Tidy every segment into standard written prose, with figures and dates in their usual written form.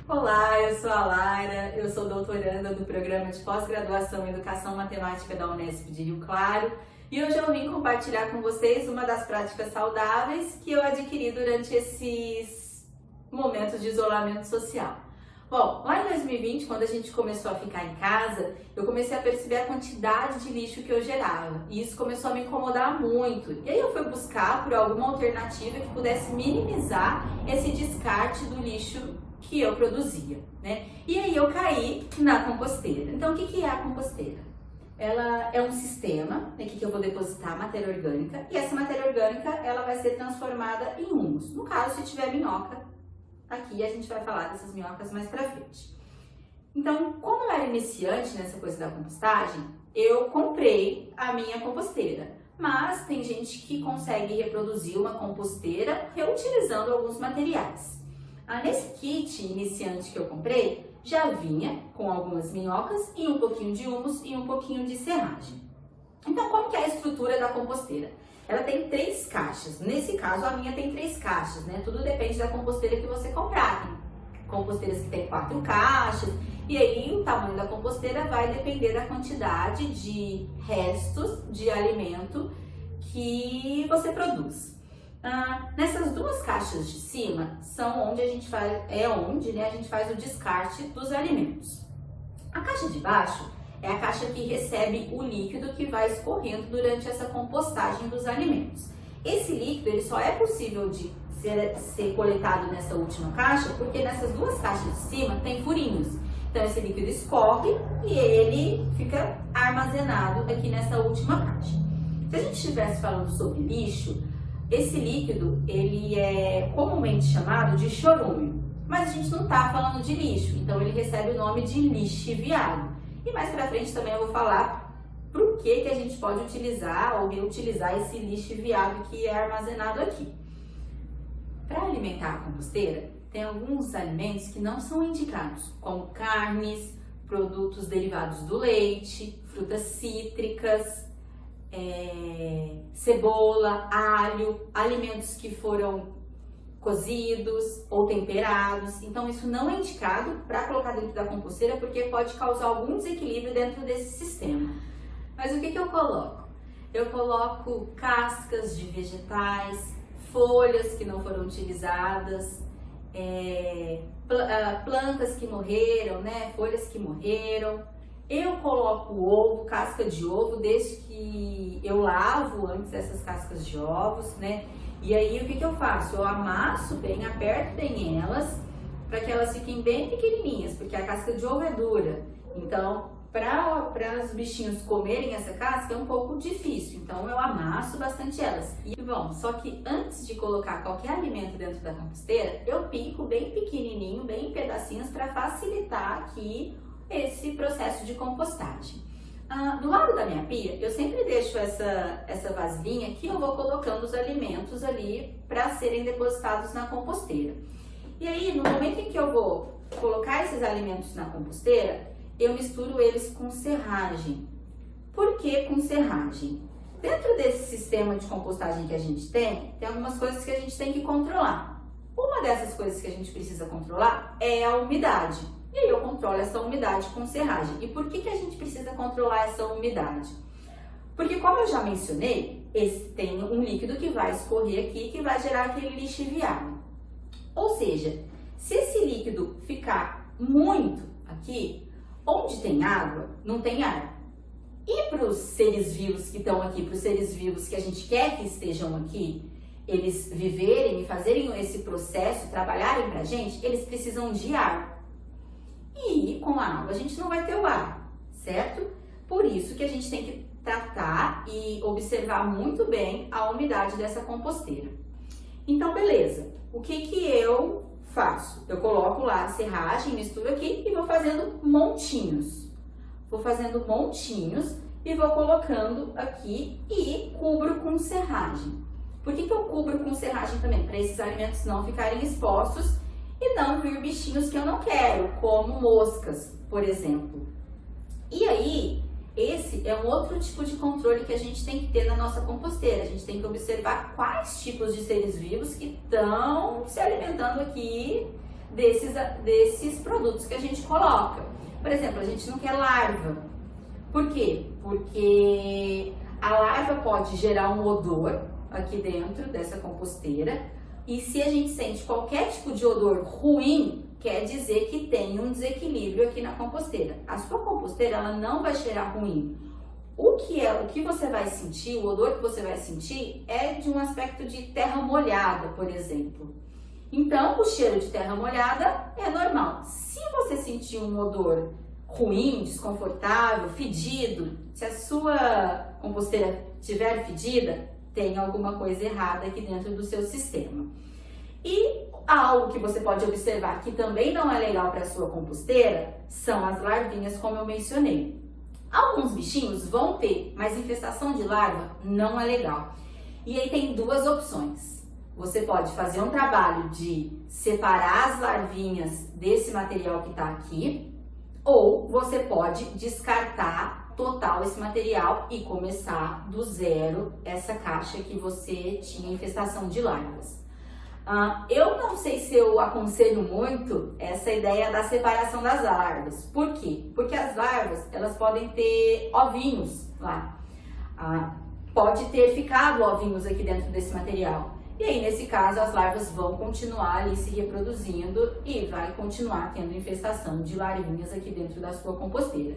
Olá, eu sou a Lara, eu sou doutoranda do Programa de Pós-Graduação em Educação Matemática da Unesp de Rio Claro e hoje eu vim compartilhar com vocês uma das práticas saudáveis que eu adquiri durante esses momentos de isolamento social. Bom, lá em 2020, quando a gente começou a ficar em casa, eu comecei a perceber a quantidade de lixo que eu gerava e isso começou a me incomodar muito. E aí eu fui buscar por alguma alternativa que pudesse minimizar esse descarte do lixo que eu produzia, né? E aí eu caí na composteira. Então, o que é a composteira? Ela é um sistema aqui que eu vou depositar matéria orgânica e essa matéria orgânica ela vai ser transformada em humus. No caso, se tiver minhoca, aqui a gente vai falar dessas minhocas mais pra frente. Então, como eu era iniciante nessa coisa da compostagem, eu comprei a minha composteira. Mas tem gente que consegue reproduzir uma composteira reutilizando alguns materiais. Nesse kit iniciante que eu comprei, já vinha com algumas minhocas e um pouquinho de humus e um pouquinho de serragem. Então, como que é a estrutura da composteira? Ela tem 3 caixas. Nesse caso, a minha tem 3 caixas, né? Tudo depende da composteira que você comprar. Tem composteiras que tem 4 caixas. E aí, o tamanho da composteira vai depender da quantidade de restos de alimento que você produz. Nessas 2 caixas de cima são onde a gente faz, a gente faz o descarte dos alimentos. A caixa de baixo é a caixa que recebe o líquido que vai escorrendo durante essa compostagem dos alimentos. Esse líquido ele só é possível de ser coletado nessa última caixa porque nessas 2 caixas de cima tem furinhos. Então esse líquido escorre e ele fica armazenado aqui nessa última caixa. Se a gente estivesse falando sobre lixo, esse líquido, ele é comumente chamado de chorume, mas a gente não está falando de lixo, então ele recebe o nome de lixiviado. E mais pra frente também eu vou falar por que a gente pode utilizar ou reutilizar esse lixiviado que é armazenado aqui. Para alimentar a composteira, tem alguns alimentos que não são indicados, como carnes, produtos derivados do leite, frutas cítricas, cebola, alho, alimentos que foram cozidos ou temperados. Então isso não é indicado para colocar dentro da composteira porque pode causar algum desequilíbrio dentro desse sistema. Mas o que eu coloco? Eu coloco cascas de vegetais, folhas que não foram utilizadas, plantas que morreram, né? Folhas que morreram. Eu coloco ovo, casca de ovo, desde que eu lavo antes essas cascas de ovos, né? E aí o que eu faço? Eu amasso bem, aperto bem elas, para que elas fiquem bem pequenininhas, porque a casca de ovo é dura. Então, para os bichinhos comerem essa casca é um pouco difícil, então eu amasso bastante elas. E bom, só que antes de colocar qualquer alimento dentro da composteira, eu pico bem pequenininho, bem em pedacinhos, para facilitar aqui esse processo de compostagem. Do lado da minha pia, eu sempre deixo essa vasilhinha que eu vou colocando os alimentos ali para serem depositados na composteira. E aí, no momento em que eu vou colocar esses alimentos na composteira, eu misturo eles com serragem. Por que com serragem? Dentro desse sistema de compostagem que a gente tem algumas coisas que a gente tem que controlar. Uma dessas coisas que a gente precisa controlar é a umidade. E aí eu controlo essa umidade com serragem. E por que a gente precisa controlar essa umidade? Porque como eu já mencionei, tem um líquido que vai escorrer aqui que vai gerar aquele lixiviado. Ou seja, se esse líquido ficar muito aqui, onde tem água, não tem ar. E para os seres vivos que estão aqui, para os seres vivos que a gente quer que estejam aqui, eles viverem e fazerem esse processo, trabalharem para a gente, eles precisam de ar. E com a água a gente não vai ter o ar, certo? Por isso que a gente tem que tratar e observar muito bem a umidade dessa composteira. Então, beleza. O que eu faço? Eu coloco lá a serragem, misturo aqui e vou fazendo montinhos. Vou fazendo montinhos e vou colocando aqui e cubro com serragem. Por que eu cubro com serragem também? Para esses alimentos não ficarem expostos e não vir bichinhos que eu não quero, como moscas, por exemplo. E aí, esse é um outro tipo de controle que a gente tem que ter na nossa composteira. A gente tem que observar quais tipos de seres vivos que estão se alimentando aqui desses produtos que a gente coloca. Por exemplo, a gente não quer larva. Por quê? Porque a larva pode gerar um odor aqui dentro dessa composteira, e se a gente sente qualquer tipo de odor ruim, quer dizer que tem um desequilíbrio aqui na composteira. A sua composteira, ela não vai cheirar ruim. O que você vai sentir, o odor que você vai sentir é de um aspecto de terra molhada, por exemplo. Então, o cheiro de terra molhada é normal. Se você sentir um odor ruim, desconfortável, fedido, se a sua composteira estiver fedida, tem alguma coisa errada aqui dentro do seu sistema. E algo que você pode observar que também não é legal para a sua composteira são as larvinhas, como eu mencionei. Alguns bichinhos vão ter, mas infestação de larva não é legal. E aí tem duas opções. Você pode fazer um trabalho de separar as larvinhas desse material que está aqui, ou você pode descartar total esse material e começar do zero essa caixa que você tinha infestação de larvas. Eu não sei se eu aconselho muito essa ideia da separação das larvas. Por quê? Porque as larvas, elas podem ter ovinhos lá. Pode ter ficado ovinhos aqui dentro desse material. E aí, nesse caso, as larvas vão continuar ali se reproduzindo e vai continuar tendo infestação de larvinhas aqui dentro da sua composteira.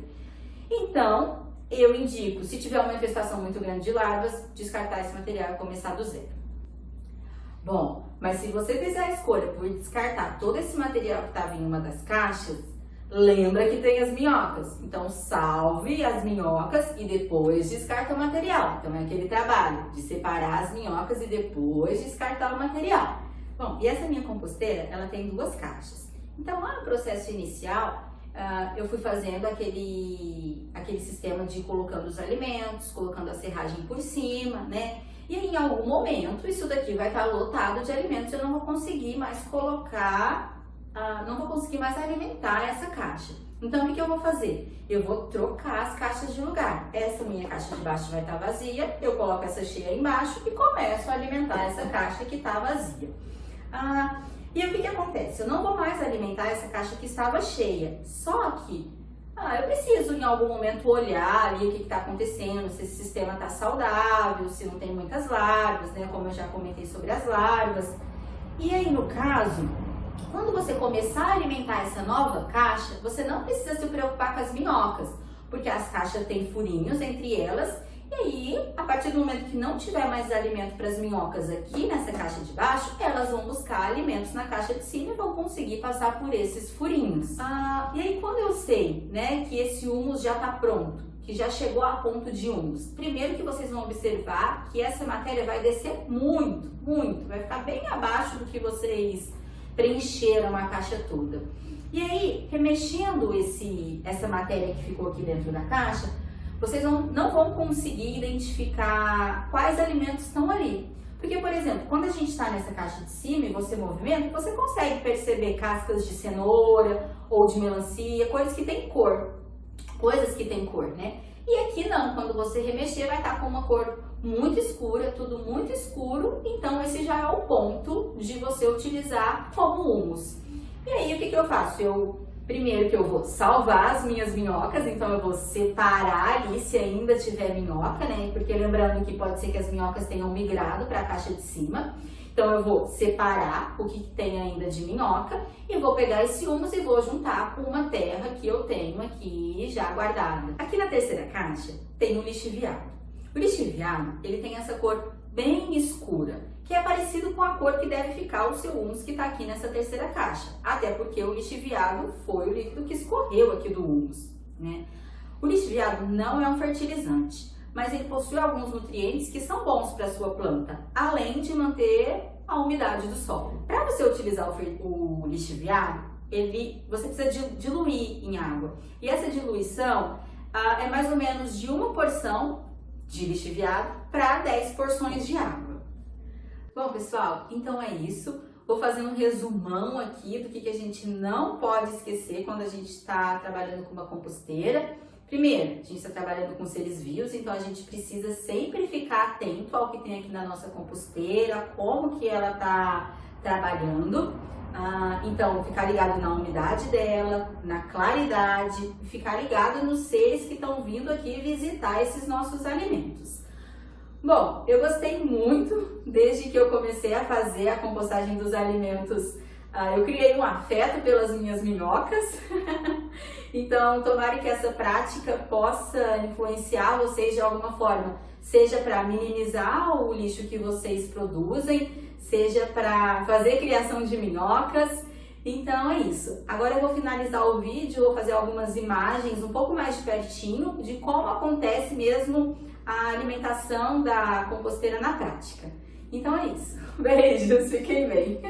Então, eu indico, se tiver uma infestação muito grande de larvas, descartar esse material e começar do zero. Bom, mas se você fizer a escolha por descartar todo esse material que estava em uma das caixas, lembra que tem as minhocas. Então, salve as minhocas e depois descarta o material. Então, é aquele trabalho de separar as minhocas e depois descartar o material. Bom, e essa minha composteira, ela tem duas caixas. Então, lá no processo inicial, eu fui fazendo aquele sistema de colocando os alimentos, colocando a serragem por cima, né? E em algum momento, isso daqui vai estar lotado de alimentos, eu não vou conseguir mais colocar, não vou conseguir mais alimentar essa caixa. Então, o que eu vou fazer? Eu vou trocar as caixas de lugar. Essa minha caixa de baixo vai estar vazia, eu coloco essa cheia embaixo e começo a alimentar essa caixa que está vazia. E o que acontece? Eu não vou mais alimentar essa caixa que estava cheia, só que eu preciso em algum momento olhar ali o que está acontecendo, se esse sistema está saudável, se não tem muitas larvas, né? Como eu já comentei sobre as larvas. E aí, no caso, quando você começar a alimentar essa nova caixa, você não precisa se preocupar com as minhocas, porque as caixas têm furinhos entre elas. E aí, a partir do momento que não tiver mais alimento para as minhocas aqui nessa caixa de baixo, elas vão buscar alimentos na caixa de cima e vão conseguir passar por esses furinhos. E aí, quando eu sei, né, que esse humus já está pronto, que já chegou a ponto de humus, primeiro que vocês vão observar que essa matéria vai descer muito, muito, vai ficar bem abaixo do que vocês preencheram a caixa toda. E aí, remexendo essa matéria que ficou aqui dentro da caixa, vocês não vão conseguir identificar quais alimentos estão ali. Porque, por exemplo, quando a gente está nessa caixa de cima e você movimenta, você consegue perceber cascas de cenoura ou de melancia, coisas que têm cor. Coisas que têm cor, né? E aqui não, quando você remexer vai estar com uma cor muito escura, tudo muito escuro. Então, esse já é o ponto de você utilizar como humus. E aí, o que eu faço? Primeiro que eu vou salvar as minhas minhocas, então eu vou separar ali se ainda tiver minhoca, né? Porque lembrando que pode ser que as minhocas tenham migrado para a caixa de cima. Então eu vou separar o que tem ainda de minhoca e vou pegar esse humus e vou juntar com uma terra que eu tenho aqui já guardada. Aqui na terceira caixa tem o lixiviado. O lixiviado, ele tem essa cor bem escura, que é parecido com a cor que deve ficar o seu humus que está aqui nessa terceira caixa. Até porque o lixiviado foi o líquido que escorreu aqui do humus, né? O lixiviado não é um fertilizante, mas ele possui alguns nutrientes que são bons para a sua planta, além de manter a umidade do solo. Para você utilizar o lixiviado, você precisa diluir em água. E essa diluição é mais ou menos de uma porção de lixiviado para 10 porções de água. Bom, pessoal, então é isso. Vou fazer um resumão aqui do que a gente não pode esquecer quando a gente está trabalhando com uma composteira. Primeiro, a gente está trabalhando com seres vivos, então a gente precisa sempre ficar atento ao que tem aqui na nossa composteira, como que ela está trabalhando. Então, ficar ligado na umidade dela, na claridade, ficar ligado nos seres que estão vindo aqui visitar esses nossos alimentos. Bom, eu gostei muito desde que eu comecei a fazer a compostagem dos alimentos. Eu criei um afeto pelas minhas minhocas. Então, tomara que essa prática possa influenciar vocês de alguma forma, seja para minimizar o lixo que vocês produzem, seja para fazer criação de minhocas. Então é isso. Agora eu vou finalizar o vídeo, vou fazer algumas imagens um pouco mais de pertinho de como acontece mesmo a alimentação da composteira na prática. Então é isso. Beijos, fiquem bem!